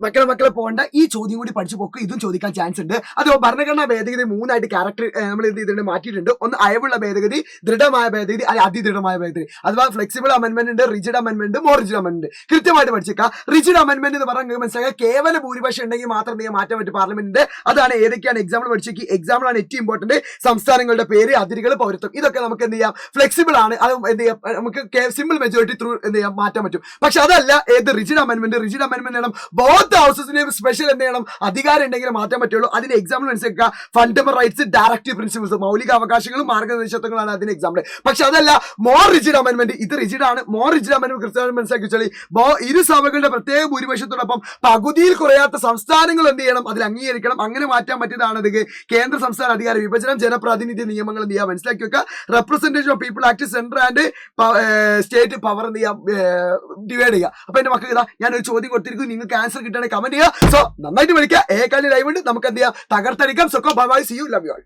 മക്കളെ പോകേണ്ട ഈ ചോദ്യം കൂടി പഠിച്ചു പോക്ക് ഇതും ചോദിക്കാൻ ചാൻസ് ഉണ്ട്. അതോ ഭരണഘടനാ ഭേദഗതി 3 ക്യാരക്ടർ നമ്മൾ എന്ത് ചെയ്തിട്ടുണ്ട്, മാറ്റിയിട്ടുണ്ട്. ഒന്ന് അയവുള്ള ഭേദഗതി, ദൃഢമായ ഭേദഗതി, അതിദൃഢമായ ഭേദഗതി. അഥവാ ഫ്ലെക്സിബിൾ അമെന്റ്മെന്റ് ഉണ്ട്, rigid amendment, more rigid amendment. കൃത്യമായിട്ട് പഠിച്ചേക്കാം. റിജിഡ് അമെന്റ്മെന്റ് എന്ന് പറഞ്ഞാൽ മനസ്സിലാക്കുക കേവല ഭൂരിപക്ഷം ഉണ്ടെങ്കിൽ മാത്രം എന്തെങ്കിലും മാറ്റാൻ പറ്റും പാർലമെന്റിന്റെ. അതാണ് ഏതൊക്കെയാണ് എക്സാമ്പിൾ പഠിച്ചേക്ക്. എക്സാമ്പിളാണ് ഏറ്റവും ഇമ്പോർട്ടന്റ്. സംസ്ഥാനങ്ങളുടെ പേര്, അതിരുകൾ, പൗരത്വം, ഇതൊക്കെ നമുക്ക് എന്ത് ചെയ്യാം, ഫ്ലെക്സിബിൾ ആണ്. അത് എന്ത് ചെയ്യാം, നമുക്ക് സിമ്പിൾ മെജോറിറ്റി ത്രൂ എന്ത് ചെയ്യാം മാറ്റാൻ പറ്റും. പക്ഷെ അതല്ല ഏത് റിജിഡ് അമെന്റ്മെന്റ് ബോത്ത് ഹൗസസിന് സ്പെഷ്യൽ എന്ത് ചെയ്യണം, അധികാരം ഉണ്ടെങ്കിൽ മാറ്റാൻ പറ്റുള്ളൂ. അതിന് എക്സാമ്പിൾ മനസ്സിലാക്കുക ഫണ്ടമെന്റൽ റൈറ്റ്സ്, ഡയറക്റ്റീവ് പ്രിൻസിപ്പിൾസ്, മൗലിക അവകാശങ്ങളും മാർഗനിർദ്ദേശങ്ങളാണ് അതിന് എക്സാമ്പിൾ. പക്ഷെ അതല്ല മോർ റിജിഡ് അമെന്റ്മെന്റ്, ഇത് റിജിഡ് ആണ്. മോർ റിജിഡ് അമെന്റ്മെന്റ് കൃത്യമായി മനസ്സിലാക്കി വെച്ചാൽ ഇരു സഭകളുടെ പ്രത്യേക ഭൂരിപക്ഷത്തോടൊപ്പം പകുതിയിൽ കുറയാത്ത സംസ്ഥാനങ്ങൾ എന്ത് ചെയ്യണം, അതിൽ അംഗീകരിക്കണം. അങ്ങനെ മാറ്റാൻ പറ്റിയതാണ് ഇത് കേന്ദ്ര സംസ്ഥാന അധികാര വിഭജനം, ജനപ്രാതിനിധ്യ നിയമങ്ങൾ എന്ത് ചെയ്യാം മനസ്സിലാക്കി വെക്കുക. Representation of people act, central and state power എന്ത് ചെയ്യാം ഡിവൈഡ് ചെയ്യുക. അപ്പൊ എന്റെ മക്കൾ ഇതാ ഞാനൊരു ചോദ്യം കൊടുത്തിരിക്കും, നിങ്ങൾക്ക് ആൻസർ കിട്ടണമെങ്കിൽ കമന്റ് ചെയ്യുക. സോ നന്നായിട്ട് വിളിക്കുക. ലൈവ് ഉണ്ട്, നമുക്ക് എന്ത് ചെയ്യാം തകർത്തടിക്കാം. So bye bye, see you, love you all.